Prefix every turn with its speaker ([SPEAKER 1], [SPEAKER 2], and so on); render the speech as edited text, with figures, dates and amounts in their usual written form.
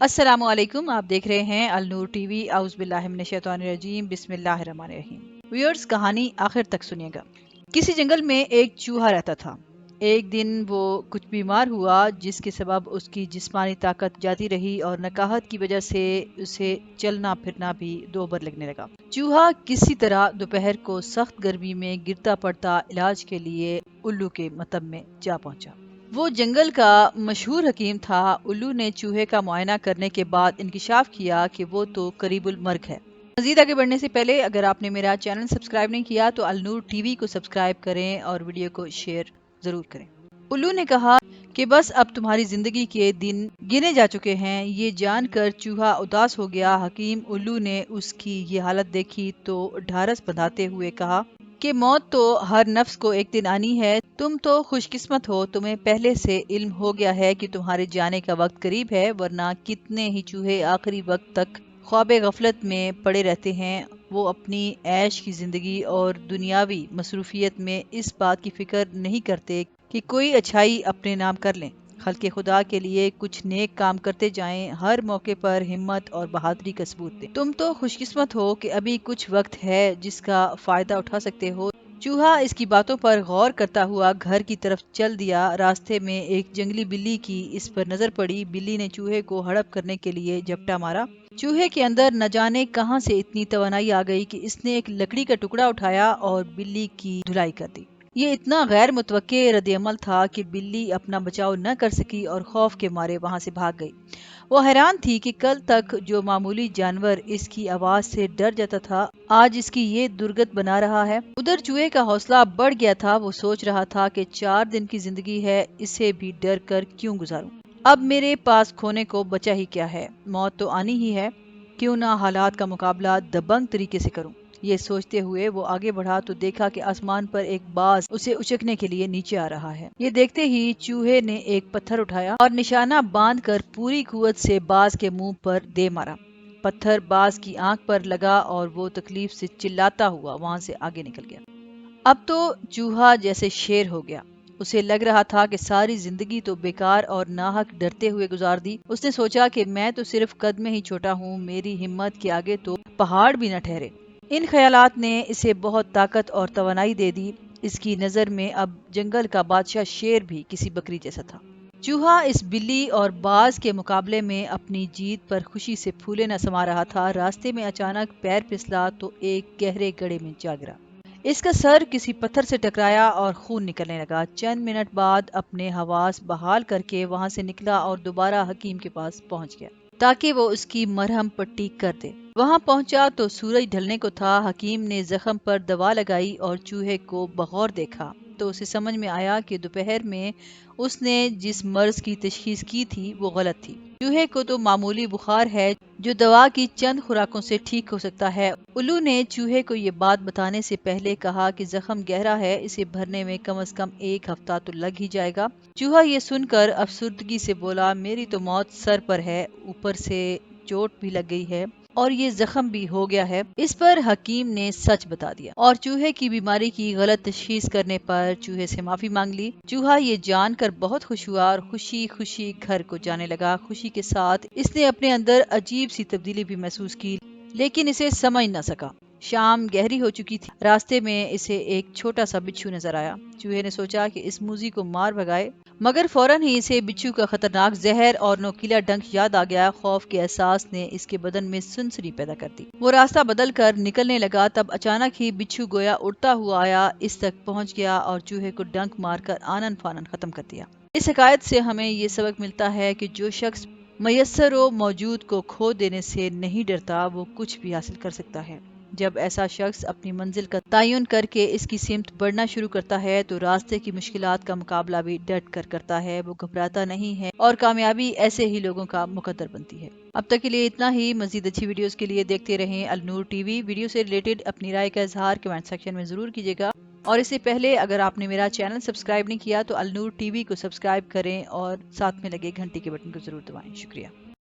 [SPEAKER 1] अस्सलाम वालेकुम। आप देख रहे हैं अल नूर टीवी। आउज़ बिल्लाहि मिनश शैतानिर रजीम। बिस्मिल्लाहिर रहमानिर रहीम। व्यूअर्स, कहानी आखिर तक सुनिएगा। किसी जंगल में एक चूहा रहता था। एक दिन वो कुछ बीमार हुआ, जिसके सबब उसकी जिस्मानी ताकत जाती रही और नकाहत की वजह से उसे चलना फिरना भी दोबर लगने लगा। चूहा किसी तरह दोपहर को सख्त गर्मी में गिरता पड़ता इलाज के लिए उल्लू के मतब में जा पहुंचा। वो जंगल का मशहूर हकीम था। उल्लू ने चूहे का मुआयना करने के बाद इंकिशाफ किया कि वो तो करीबुल मर्ग है। मजीद आगे बढ़ने से पहले अगर आपने मेरा चैनल सब्सक्राइब नहीं किया तो अल नूर टीवी को सब्सक्राइब करें और वीडियो को शेयर जरूर करें। उल्लू ने कहा कि बस अब तुम्हारी जिंदगी के दिन गिने जा चुके हैं। ये जानकर चूहा उदास हो गया। हकीम उल्लू ने उसकी ये हालत देखी तो ढारस बंधाते हुए कहा कि मौत तो हर नफ्स को एक दिन आनी है। तुम तो खुशकिस्मत हो, तुम्हें पहले से इल्म हो गया है कि तुम्हारे जाने का वक्त करीब है, वरना कितने ही चूहे आखिरी वक्त तक ख्वाबे गफलत में पड़े रहते हैं। वो अपनी ऐश की जिंदगी और दुनियावी मसरूफियत में इस बात की फिक्र नहीं करते कि कोई अच्छाई अपने नाम कर लें। खल्के खुदा के लिए कुछ नेक काम करते जाएं, हर मौके पर हिम्मत और बहादुरी का सबूत दें। तुम तो खुशकिस्मत हो कि अभी कुछ वक्त है जिसका फायदा उठा सकते हो। चूहा इसकी बातों पर गौर करता हुआ घर की तरफ चल दिया। रास्ते में एक जंगली बिल्ली की इस पर नजर पड़ी। बिल्ली ने चूहे को हड़प करने के लिए झपटा मारा। चूहे के अंदर न जाने कहां से इतनी तवानाई आ गई कि इसने एक लकड़ी का टुकड़ा उठाया और बिल्ली की धुलाई कर दी। ये इतना गैर मुतवक्के रद्द-ए-अमल था कि बिल्ली अपना बचाव न कर सकी और खौफ के मारे वहां से भाग गई। वो हैरान थी कि कल तक जो मामूली जानवर इसकी आवाज से डर जाता था, आज इसकी ये दुर्गत बना रहा है। उधर चूहे का हौसला बढ़ गया था। वो सोच रहा था कि 4 दिन की जिंदगी है, इसे भी डर कर क्यों गुजारूं। अब मेरे पास खोने को बचा ही क्या है, मौत तो आनी ही है। क्यों ना हालात का मुकाबला दबंग तरीके से करूं। ये सोचते हुए वो आगे बढ़ा तो देखा कि आसमान पर एक बाज उसे उचकने के लिए नीचे आ रहा है। ये देखते ही चूहे ने एक पत्थर उठाया और निशाना बांधकर पूरी कुव्वत से बाज के मुंह पर दे मारा। पत्थर बाज की आंख पर लगा और वो तकलीफ से चिल्लाता हुआ वहां से आगे निकल गया। अब तो चूहा जैसे शेर हो गया। उसे लग रहा था कि सारी जिंदगी तो बेकार और नाहक डरते हुए गुजार दी। उसने सोचा कि मैं तो सिर्फ कद में ही छोटा हूँ, मेरी हिम्मत के आगे तो पहाड़ भी न ठहरे। इन ख्यालात ने इसे बहुत ताकत और तवानाई दे दी। इसकी नजर में अब जंगल का बादशाह शेर भी किसी बकरी जैसा था। चूहा इस बिल्ली और बाज के मुकाबले में अपनी जीत पर खुशी से फूले न समा रहा था। रास्ते में अचानक पैर फिसला तो एक गहरे गड्ढे में जा गिरा। इसका सर किसी पत्थर से टकराया और खून निकलने लगा। चंद मिनट बाद अपने हवास बहाल करके वहां से निकला और दोबारा हकीम के पास पहुंच गया ताकि वो उसकी मरहम पट्टी कर दे। वहां पहुंचा तो सूरज ढलने को था। हकीम ने जख्म पर दवा लगाई और चूहे को बगौर देखा तो उसे समझ में आया कि दोपहर में उसने जिस मर्ज की तशखीस की थी वो गलत थी। चूहे को तो मामूली बुखार है जो दवा की चंद खुराकों से ठीक हो सकता है। उल्लू ने चूहे को ये बात बताने से पहले कहा कि जख्म गहरा है, इसे भरने में कम से कम 1 हफ्ता तो लग ही जाएगा। चूहा ये सुनकर अफसुर्दगी से बोला, मेरी तो मौत सर पर है, ऊपर से चोट भी लग गई है और ये जख्म भी हो गया है। इस पर हकीम ने सच बता दिया और चूहे की बीमारी की गलत तशखीस करने पर चूहे से माफी मांग ली। चूहा ये जानकर बहुत खुश हुआ और खुशी खुशी घर को जाने लगा। खुशी के साथ इसने अपने अंदर अजीब सी तब्दीली भी महसूस की, लेकिन इसे समझ न सका। शाम गहरी हो चुकी थी। रास्ते में इसे एक छोटा सा बिच्छू नजर आया। चूहे ने सोचा कि इस मूजी को मार भगाए, मगर फौरन ही इसे बिच्छू का खतरनाक जहर और नोकीला डंक याद आ गया। खौफ के एहसास ने इसके बदन में सुनसनी पैदा कर दी। वो रास्ता बदल कर निकलने लगा। तब अचानक ही बिच्छू गोया उड़ता हुआ आया, इस तक पहुंच गया और चूहे को डंक मारकर आनन फानन खत्म कर दिया। इस हकायत से हमें ये सबक मिलता है कि जो शख्स मयस्सर व मौजूद को खो देने से नहीं डरता, वो कुछ भी हासिल कर सकता है। जब ऐसा शख्स अपनी मंजिल का तयन करके इसकी सिमत बढ़ना शुरू करता है तो रास्ते की मुश्किलात का मुकाबला भी डट कर करता है। वो घबराता नहीं है और कामयाबी ऐसे ही लोगों का मुकद्दर बनती है। अब तक के लिए इतना ही। मजीद अच्छी वीडियोस के लिए देखते रहें अल नूर टीवी। वीडियो से रिलेटेड अपनी राय का इजहार कमेंट सेक्शन में जरूर कीजिएगा और इससे पहले अगर आपने मेरा चैनल सब्सक्राइब नहीं किया तो अल नूर टीवी को सब्सक्राइब करें और साथ में लगे घंटी के बटन को जरूर दबाएं। शुक्रिया।